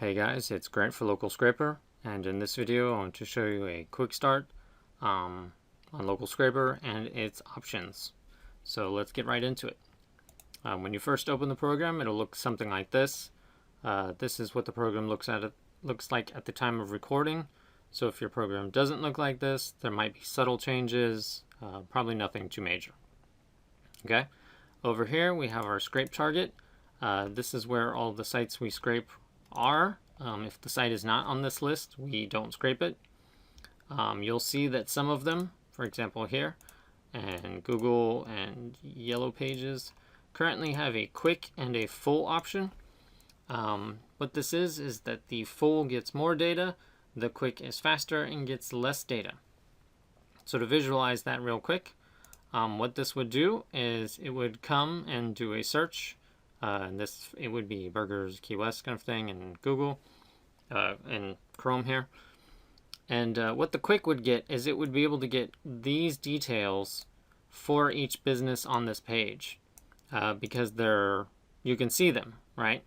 Hey guys, it's Grant for Local Scraper, and in this video I want to show you a quick start on Local Scraper and its options. So let's get right into it. When you first open the program, it'll look something like this. This is what the program looks like at the time of recording. So if your program doesn't look like this, there might be subtle changes, probably nothing too major. Okay, over here we have our scrape target. This is where all the sites we scrape are. If the site is not on this list, we don't scrape it. You'll see that some of them, for example here, and Google and Yellow Pages, currently have a quick and a full option. What this is that the full gets more data, the quick is faster and gets less data. So to visualize that real quick, what this would do is it would come and do a search. And it would be Burgers Key West kind of thing in Google and Chrome here. And what the quick would get is it would be able to get these details for each business on this page because you can see them, right?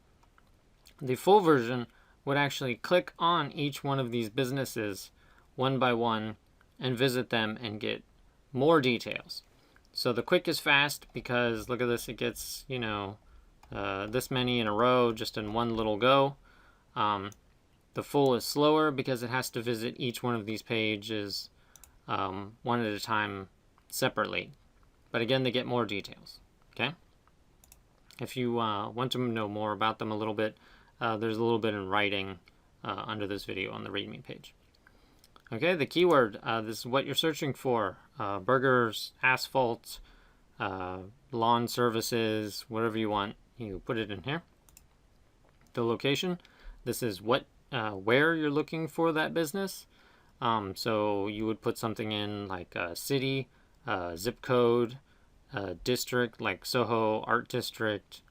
The full version would actually click on each one of these businesses one by one and visit them and get more details. So the quick is fast because look at this, it gets, this many in a row just in one little go. The full is slower because it has to visit each one of these pages one at a time separately. But again, they get more details. Okay. If you want to know more about them a little bit, there's a little bit in writing under this video on the README page. Okay, the keyword, this is what you're searching for. Burgers, asphalt, lawn services, whatever you want. You put it in here. The location, this is where you're looking for that business. So you would put something in like a city, zip code, district like Soho Art District.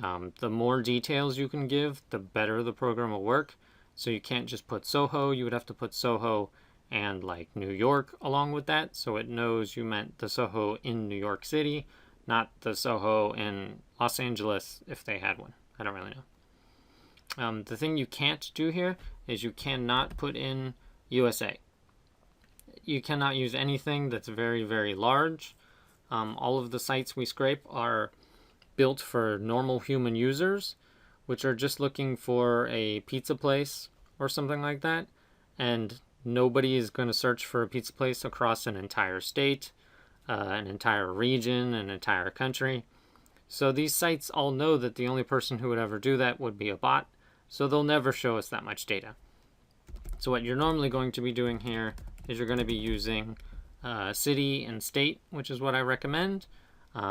The more details you can give, the better the program will work. So you can't just put Soho, you would have to put Soho and like New York along with that, so it knows you meant the Soho in New York City, not the Soho in Los Angeles if they had one. I don't really know. The thing you can't do here is you cannot put in USA. You cannot use anything that's very, very large. All of the sites we scrape are built for normal human users, which are just looking for a pizza place or something like that. And nobody is going to search for a pizza place across an entire state, an entire region, an entire country. So these sites all know that the only person who would ever do that would be a bot, so they'll never show us that much data. So what you're normally going to be doing here is you're going to be using city and state, which is what I recommend.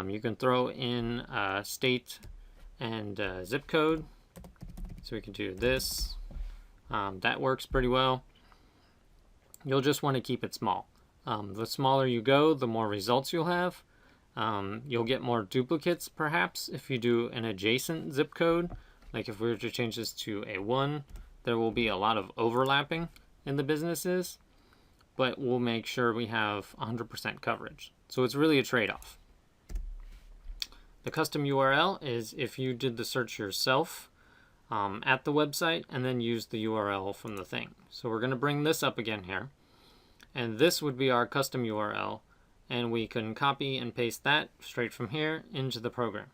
You can throw in state and zip code. So we can do this. That works pretty well. You'll just want to keep it small. The smaller you go, the more results you'll have. You'll get more duplicates perhaps if you do an adjacent zip code. Like if we were to change this to A1, there will be a lot of overlapping in the businesses, but we'll make sure we have 100% coverage. So it's really a trade-off. The custom URL is if you did the search yourself at the website and then use the URL from the thing. So we're going to bring this up again here. And this would be our custom URL. And we can copy and paste that straight from here into the program.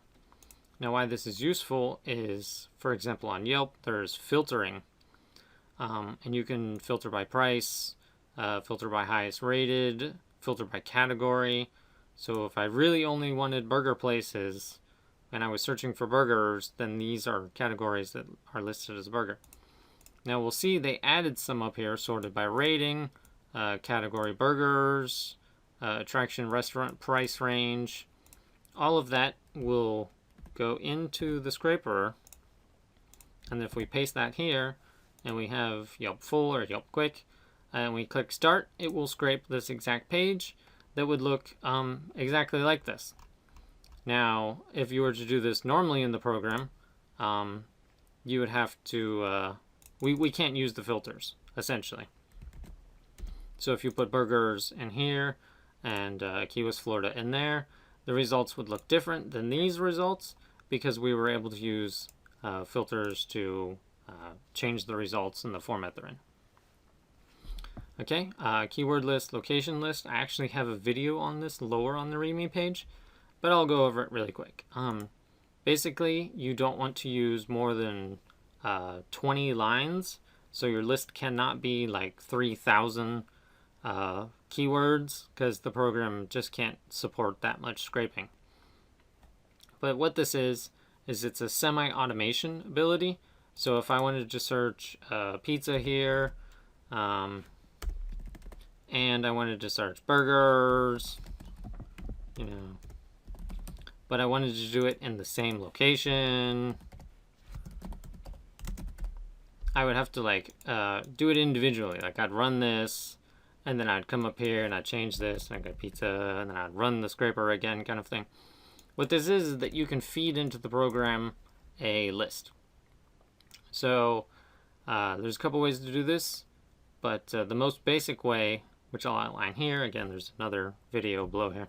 Now why this is useful is, for example, on Yelp, there's filtering. And you can filter by price, filter by highest rated, filter by category. So if I really only wanted burger places and I was searching for burgers, then these are categories that are listed as burger. Now we'll see they added some up here sorted by rating, category burgers, attraction, restaurant, price range. All of that will go into the scraper. And if we paste that here and we have Yelp Full or Yelp Quick and we click Start, it will scrape this exact page that would look exactly like this. Now, if you were to do this normally in the program, you would have to, we can't use the filters, essentially. So if you put burgers in here and Key West, Florida in there, the results would look different than these results because we were able to use filters to change the results in the format they're in. Okay, keyword list, location list. I actually have a video on this lower on the README page, but I'll go over it really quick. Basically, you don't want to use more than 20 lines, so your list cannot be like 3,000 keywords, because the program just can't support that much scraping. But what this is it's a semi-automation ability. So if I wanted to search pizza here, and I wanted to search burgers, you know, but I wanted to do it in the same location, I would have to like do it individually. Like I'd run this, and then I'd come up here and I'd change this, and I'd go pizza, and then I'd run the scraper again, kind of thing. What this is that you can feed into the program a list. So there's a couple ways to do this, but the most basic way, which I'll outline here, again there's another video below here,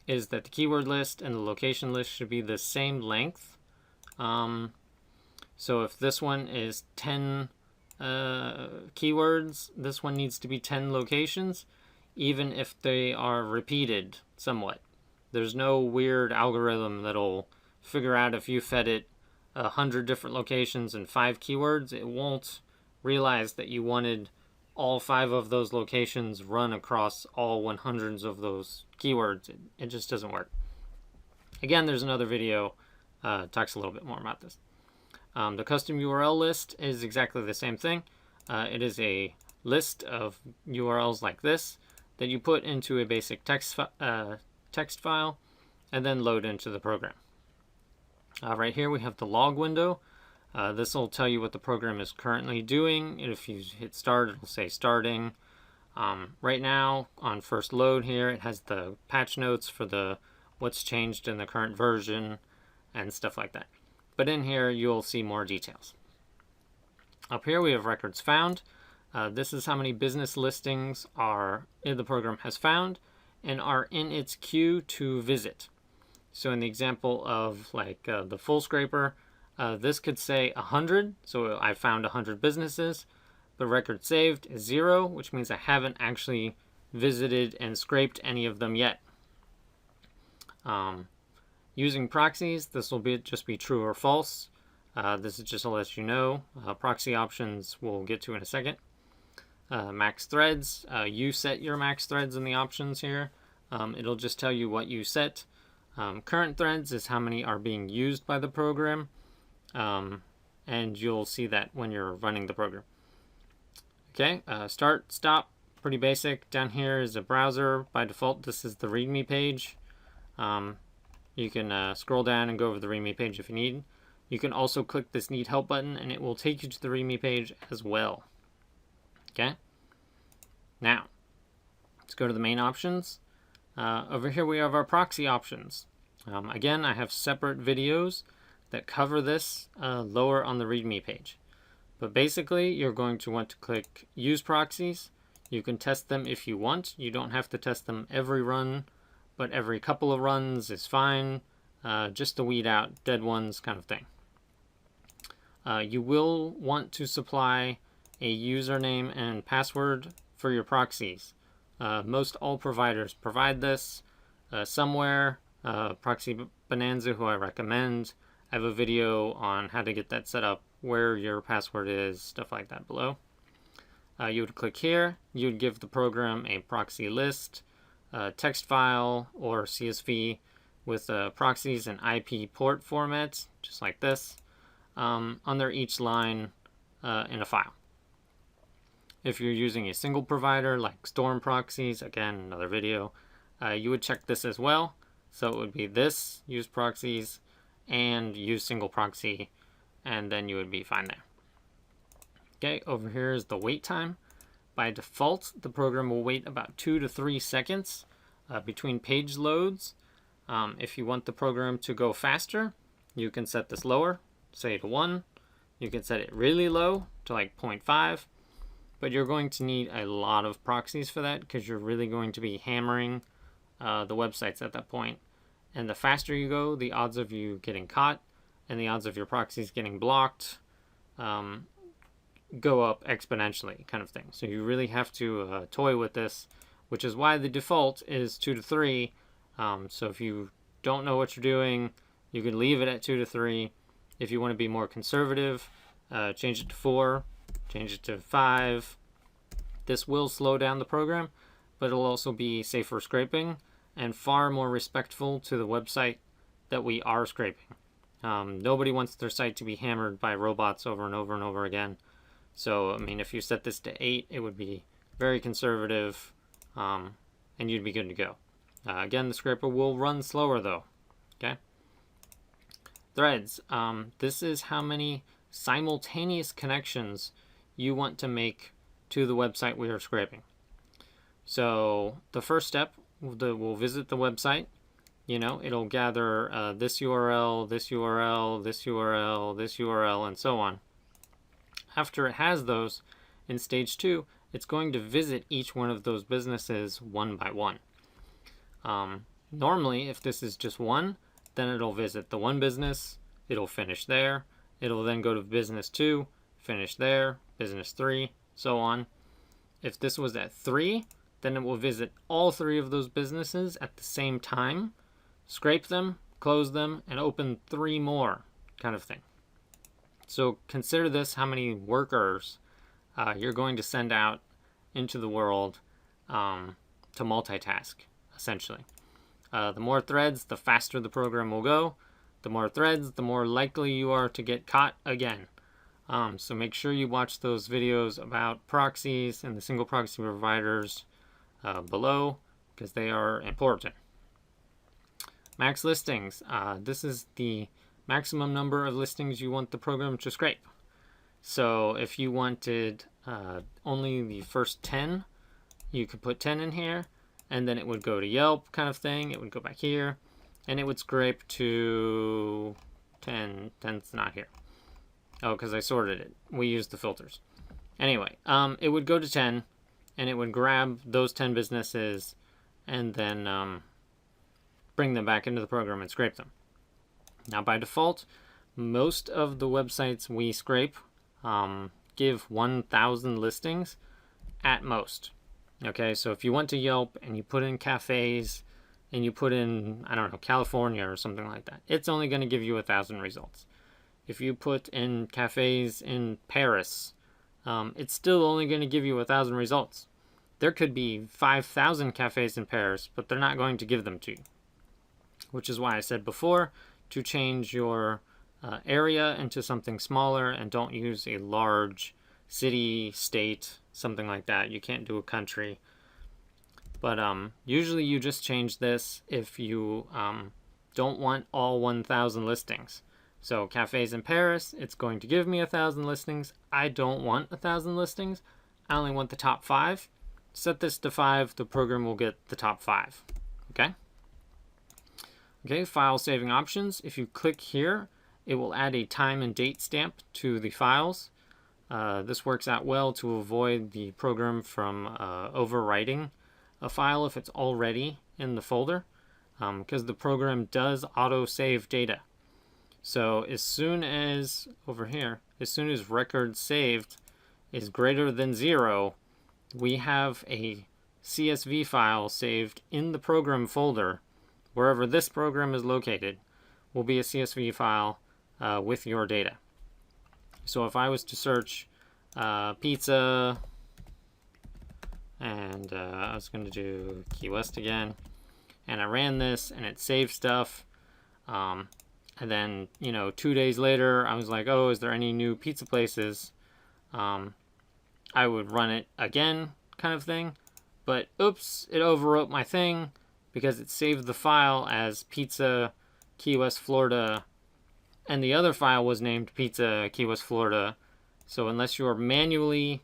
is that the keyword list and the location list should be the same length. So if this one is 10 keywords, this one needs to be 10 locations, even if they are repeated somewhat. There's no weird algorithm that'll figure out if you fed it 100 different locations and 5 keywords. It won't realize that you wanted all 5 of those locations run across all 100s of those keywords. It just doesn't work. Again, there's another video talks a little bit more about this. The custom URL list is exactly the same thing. It is a list of URLs like this that you put into a basic text file and then load into the program. Right here we have the log window. This will tell you what the program is currently doing. If you hit start, it'll say starting. Right now on first load here, it has the patch notes for the what's changed in the current version and stuff like that. But in here you'll see more details. Up here we have records found. This is how many business listings the program has found and are in its queue to visit. So in the example of like the full scraper, this could say 100. So I found 100 businesses. The record saved is 0, which means I haven't actually visited and scraped any of them yet. Using proxies, this will just be true or false. This is just to let you know. Proxy options we'll get to in a second. Max threads, you set your max threads in the options here. It'll just tell you what you set. Current threads is how many are being used by the program. And you'll see that when you're running the program. Okay, start, stop, pretty basic. Down here is a browser. By default, this is the README page. You can scroll down and go over the README page if you need. You can also click this Need Help button and it will take you to the README page as well. Okay, now let's go to the main options. Over here we have our proxy options. Again, I have separate videos that cover this lower on the README page. But basically, you're going to want to click Use Proxies. You can test them if you want. You don't have to test them every run, but every couple of runs is fine, just to weed out dead ones kind of thing. You will want to supply a username and password for your proxies. Most all providers provide this somewhere. Proxy Bonanza, who I recommend, I have a video on how to get that set up, where your password is, stuff like that below. You would click here. You would give the program a proxy list, text file, or CSV with proxies and IP port formats, just like this, under each line in a file. If you're using a single provider like Storm proxies, again, another video, you would check this as well. So it would be this, use proxies, and use single proxy, and then you would be fine there. Okay, over here is the wait time. By default, the program will wait about 2 to 3 seconds between page loads. If you want the program to go faster, you can set this lower, say to 1. You can set it really low to like 0.5, but you're going to need a lot of proxies for that because you're really going to be hammering the websites at that point. And the faster you go, the odds of you getting caught and the odds of your proxies getting blocked go up exponentially kind of thing. So you really have to toy with this, which is why the default is 2 to 3. So if you don't know what you're doing, you can leave it at 2 to 3. If you want to be more conservative, change it to 4, change it to 5. This will slow down the program, but it'll also be safer scraping and far more respectful to the website that we are scraping. Nobody wants their site to be hammered by robots over and over and over again. So, I mean, if you set this to 8, it would be very conservative, and you'd be good to go. Again, the scraper will run slower though. Okay. Threads. This is how many simultaneous connections you want to make to the website we are scraping. So the first step, we'll visit the website. You know, it'll gather this URL, this URL, this URL, this URL, and so on. After it has those, in stage 2, it's going to visit each one of those businesses one by one. Normally, if this is just one, then it'll visit the one business, it'll finish there, it'll then go to business 2, finish there, business 3, so on. If this was at 3, then it will visit all 3 of those businesses at the same time, scrape them, close them, and open 3 more, kind of thing. So consider this how many workers you're going to send out into the world to multitask, essentially. The more threads, the faster the program will go. The more threads, the more likely you are to get caught again. So make sure you watch those videos about proxies and the single proxy providers below, because they are important. Max listings. This is the maximum number of listings you want the program to scrape. So if you wanted only the first 10, you could put 10 in here, and then it would go to Yelp kind of thing. It would go back here, and it would scrape to 10. 10's not here. Oh, because I sorted it. We used the filters. Anyway, it would go to 10, and it would grab those 10 businesses and then bring them back into the program and scrape them. Now, by default, most of the websites we scrape give 1,000 listings at most. Okay, so if you went to Yelp and you put in cafes and you put in, I don't know, California or something like that, it's only going to give you 1,000 results. If you put in cafes in Paris, it's still only going to give you 1,000 results. There could be 5,000 cafes in Paris, but they're not going to give them to you. Which is why I said before to change your area into something smaller, and don't use a large city, state, something like that. You can't do a country. But usually you just change this if you don't want all 1,000 listings. So cafes in Paris, it's going to give me 1,000 listings. I don't want 1,000 listings. I only want the top 5. Set this to 5. The program will get the top 5. Okay? Okay, file saving options. If you click here, it will add a time and date stamp to the files. This works out well to avoid the program from overwriting a file if it's already in the folder, because the program does auto-save data. So as soon as, over here, as soon as record saved is greater than 0, we have a CSV file saved in the program folder. Wherever this program is located will be a CSV file with your data. So if I was to search pizza, and I was going to do Key West again, and I ran this and it saved stuff, and then 2 days later I was like, oh, is there any new pizza places? I would run it again, kind of thing, but oops, it overwrote my thing because it saved the file as Pizza Key West, Florida, and the other file was named Pizza Key West, Florida. So unless you're manually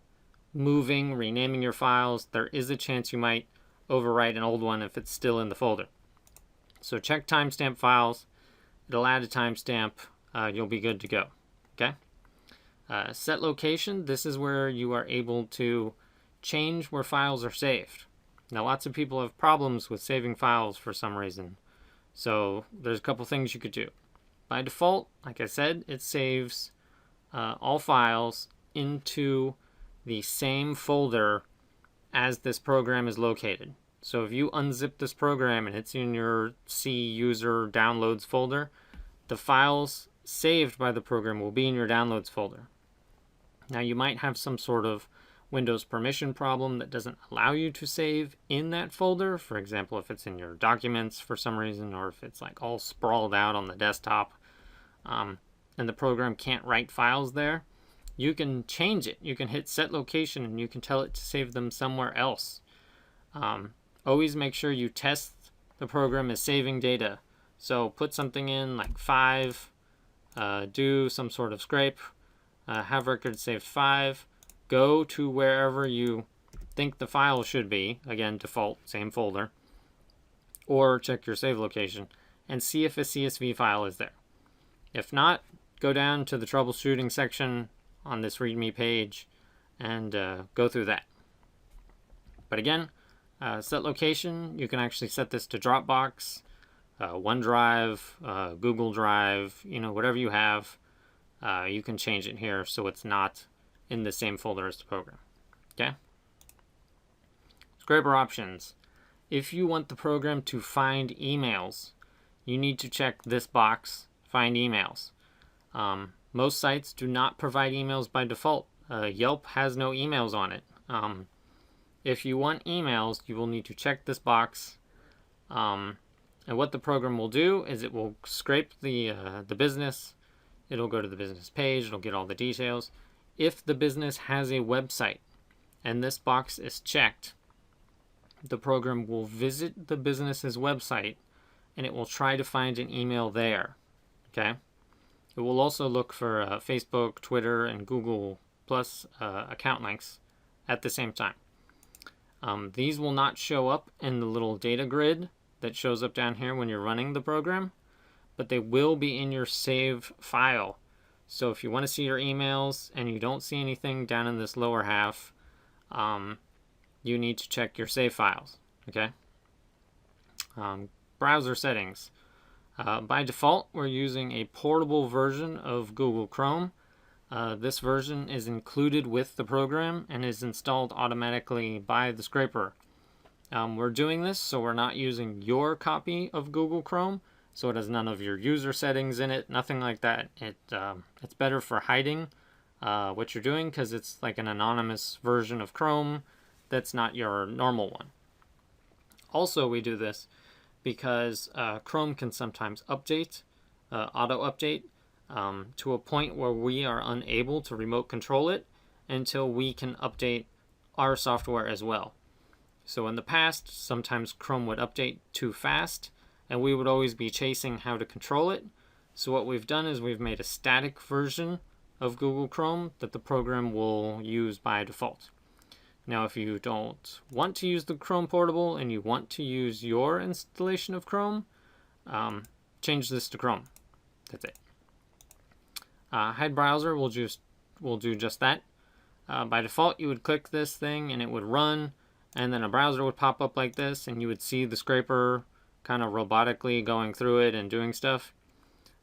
moving, renaming your files, there is a chance you might overwrite an old one if it's still in the folder. So check timestamp files. It'll add a timestamp. You'll be good to go. Okay. Set location. This is where you are able to change where files are saved. Now, lots of people have problems with saving files for some reason. So there's a couple things you could do. By default, like I said, it saves all files into the same folder as this program is located. So if you unzip this program and it's in your C user downloads folder, the files saved by the program will be in your downloads folder. Now you might have some sort of Windows permission problem that doesn't allow you to save in that folder. For example, if it's in your documents for some reason, or if it's like all sprawled out on the desktop, and the program can't write files there, you can change it. You can hit set location and you can tell it to save them somewhere else. Always make sure you test the program is saving data. So put something in like 5, do some sort of scrape, have record saved 5, go to wherever you think the file should be, again default, same folder, or check your save location and see if a CSV file is there. If not, go down to the troubleshooting section on this README page and go through that. But again, set location, you can actually set this to Dropbox, OneDrive, Google Drive, whatever you have, you can change it here so it's not in the same folder as the program. Okay? Scraper options. If you want the program to find emails, you need to check this box, Find Emails. Most sites do not provide emails by default. Yelp has no emails on it. If you want emails, you will need to check this box. And what the program will do is it will scrape the business. It'll go to the business page. It'll get all the details. If the business has a website and this box is checked, the program will visit the business's website and it will try to find an email there. Okay? It will also look for Facebook, Twitter, and Google Plus account links at the same time. These will not show up in the little data grid that shows up down here when you're running the program, but they will be in your save file. So if you want to see your emails and you don't see anything down in this lower half, you need to check your save files. Okay? Browser settings. By default, we're using a portable version of Google Chrome. This version is included with the program and is installed automatically by the scraper. We're doing this so we're not using your copy of Google Chrome, so it has none of your user settings in it, nothing like that. It's better for hiding what you're doing because it's like an anonymous version of Chrome that's not your normal one. Also, we do this because Chrome can sometimes update, auto-update, to a point where we are unable to remote control it until we can update our software as well. So in the past, sometimes Chrome would update too fast, and we would always be chasing how to control it. So what we've done is we've made a static version of Google Chrome that the program will use by default. Now, if you don't want to use the Chrome portable and you want to use your installation of Chrome, change this to Chrome. That's it. Hide browser will do just that. By default, you would click this thing and it would run, and then a browser would pop up like this, and you would see the scraper kind of robotically going through it and doing stuff.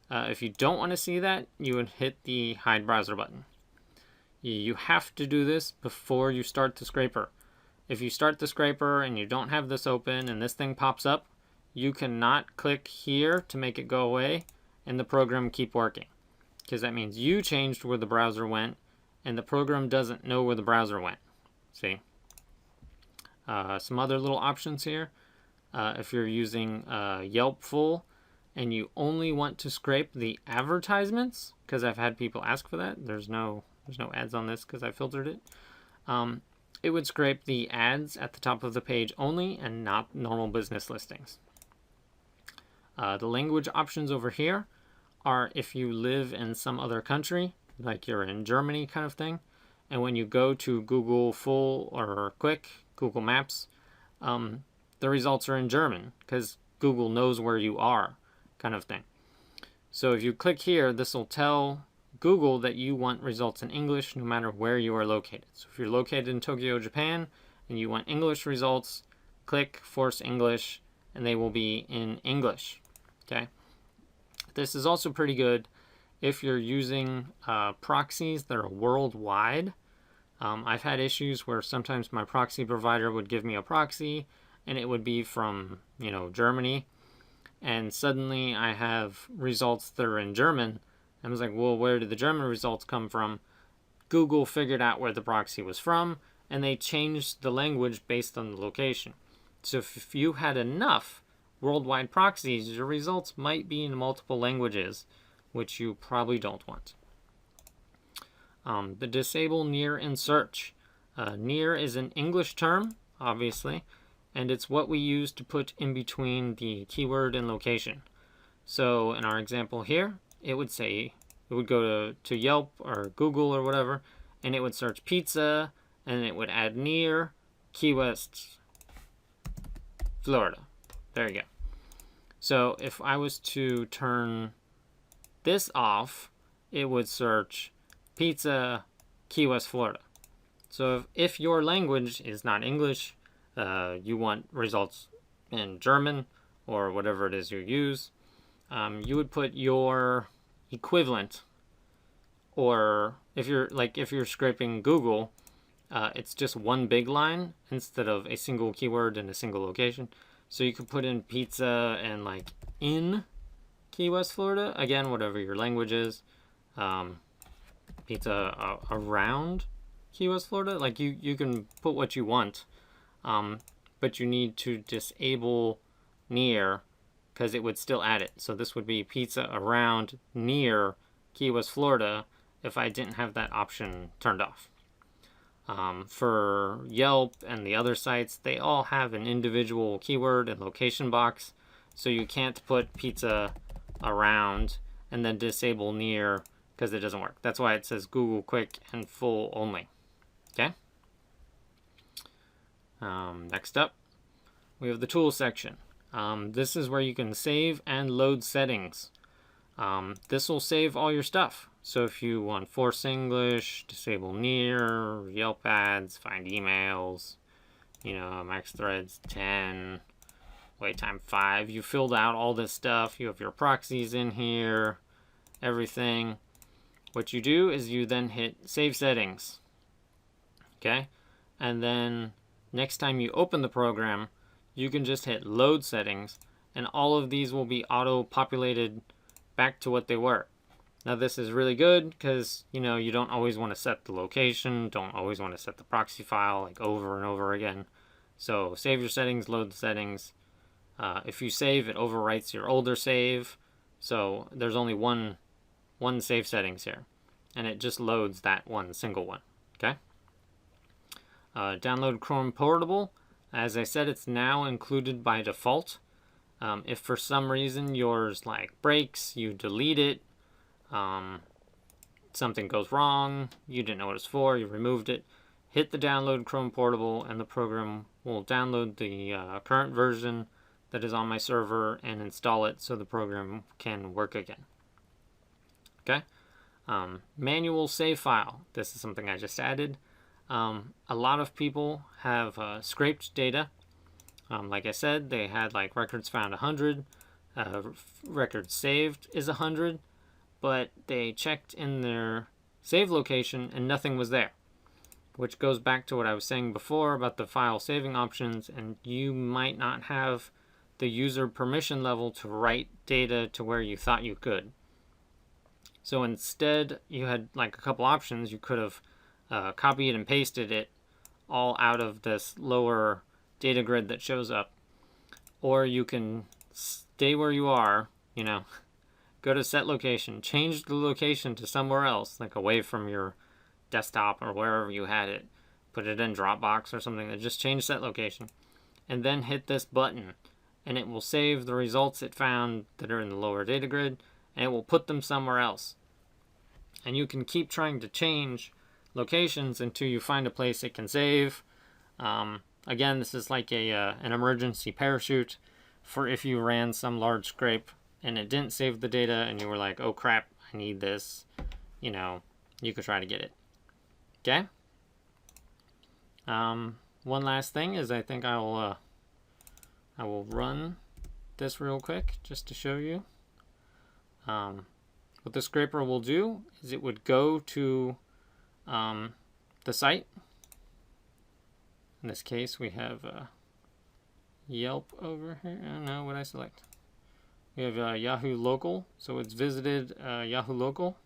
If you don't want to see that, you would hit the hide browser button. You have to do this before you start the scraper. If you start the scraper and you don't have this open and this thing pops up, you cannot click here to make it go away and the program keep working, because that means you changed where the browser went and the program doesn't know where the browser went. See? Some other little options here. If you're using Yelp Full and you only want to scrape the advertisements, because I've had people ask for that. There's no ads on this because I filtered it. It would scrape the ads at the top of the page only and not normal business listings. The language options over here are if you live in some other country, like you're in Germany kind of thing, and when you go to Google Full or Quick, Google Maps, the results are in German because Google knows where you are, kind of thing. So if you click here, this will tell Google that you want results in English no matter where you are located. So if you're located in Tokyo, Japan, and you want English results, click Force English, and they will be in English. Okay. This is also pretty good if you're using proxies that are worldwide. I've had issues where sometimes my proxy provider would give me a proxy and it would be from, Germany, and suddenly I have results that are in German. I was like, well, where did the German results come from? Google figured out where the proxy was from, and they changed the language based on the location. So if you had enough worldwide proxies, your results might be in multiple languages, which you probably don't want. The disable near in search. Near is an English term, obviously, and it's what we use to put in between the keyword and location. So in our example here, it would go to Yelp or Google or whatever, and it would search pizza, and it would add near Key West, Florida. There you go. So if I was to turn this off, it would search pizza, Key West, Florida. So if your language is not English, you want results in German or whatever it is you use, you would put your equivalent, or if you're scraping Google, it's just one big line instead of a single keyword and a single location. So you could put in pizza and in Key West, Florida, again, whatever your language is. Pizza around Key West, Florida. You can put what you want, but you need to disable near because it would still add it. So this would be pizza around near Key West, Florida if I didn't have that option turned off. For Yelp and the other sites, they all have an individual keyword and location box, so you can't put pizza around and then disable near because it doesn't work. That's why it says Google Quick and Full only. Okay? Next up, we have the Tools section. This is where you can save and load settings. This will save all your stuff. So if you want Force English, disable near, Yelp ads, find emails, max threads 10, wait time 5. You filled out all this stuff. You have your proxies in here, everything. What you do is you then hit Save Settings. Okay? And then next time you open the program, you can just hit Load Settings, and all of these will be auto-populated back to what they were. Now this is really good because, you don't always want to set the location, don't always want to set the proxy file over and over again. So save your settings, load the settings. If you save, it overwrites your older save. So there's only one save settings here, and it just loads that one single one. Okay. Download Chrome Portable. As I said, it's now included by default. If for some reason yours breaks, you delete it. Something goes wrong, you didn't know what it's for, you removed it, hit the download Chrome Portable, and the program will download the current version that is on my server and install it so the program can work again. Okay? Manual save file. This is something I just added. A lot of people have scraped data. Like I said, they had records found 100, records saved is 100, but they checked in their save location and nothing was there, which goes back to what I was saying before about the file saving options, and you might not have the user permission level to write data to where you thought you could. So instead, you had a couple options. You could have copied and pasted it all out of this lower data grid that shows up, or you can stay where you are, go to set location, change the location to somewhere else, away from your desktop or wherever you had it, put it in Dropbox or something, that just change set location, and then hit this button, and it will save the results it found that are in the lower data grid, and it will put them somewhere else. And you can keep trying to change locations until you find a place it can save. Again, this is an emergency parachute for if you ran some large scrape and it didn't save the data and you were like, oh crap, I need this, you could try to get it. Okay? One last thing is I think I will run this real quick just to show you. what the scraper will do is it would go to the site. In this case, we have Yelp over here. I don't know what I select. We have Yahoo Local, so it's visited Yahoo Local.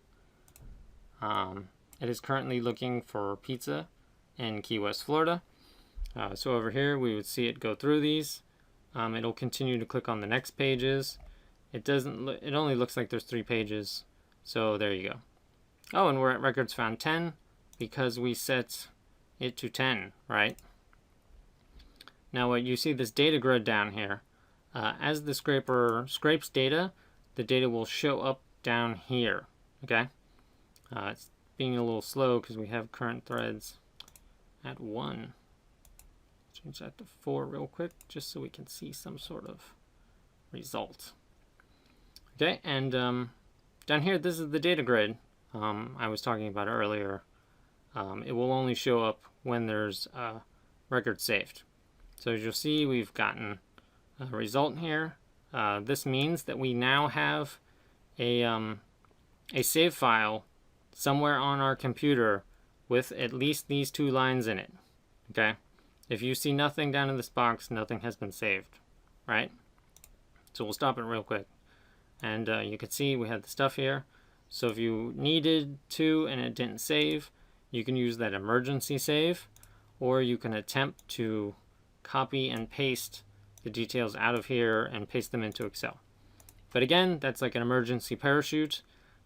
It is currently looking for pizza in Key West, Florida. So over here, we would see it go through these. It'll continue to click on the next pages. It only looks like there's 3 pages. So there you go. Oh, and we're at records found 10 because we set it to 10, right? Now, you see this data grid down here. As the scraper scrapes data, the data will show up down here, okay? It's being a little slow because we have current threads at 1. Change that to 4 real quick just so we can see some sort of result. Okay, and down here, this is the data grid I was talking about earlier. It will only show up when there's a record saved. So as you'll see, we've gotten a result here. This means that we now have a save file somewhere on our computer with at least these 2 lines in it. Okay? If you see nothing down in this box, nothing has been saved, right? So we'll stop it real quick. And you can see we have the stuff here. So if you needed to and it didn't save, you can use that emergency save, or you can attempt to copy and paste the details out of here and paste them into Excel. But again, that's like an emergency parachute.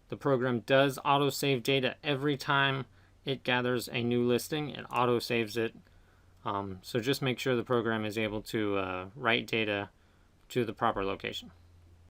The program does auto-save data every time it gathers a new listing. It auto-saves it. So just make sure the program is able to write data to the proper location.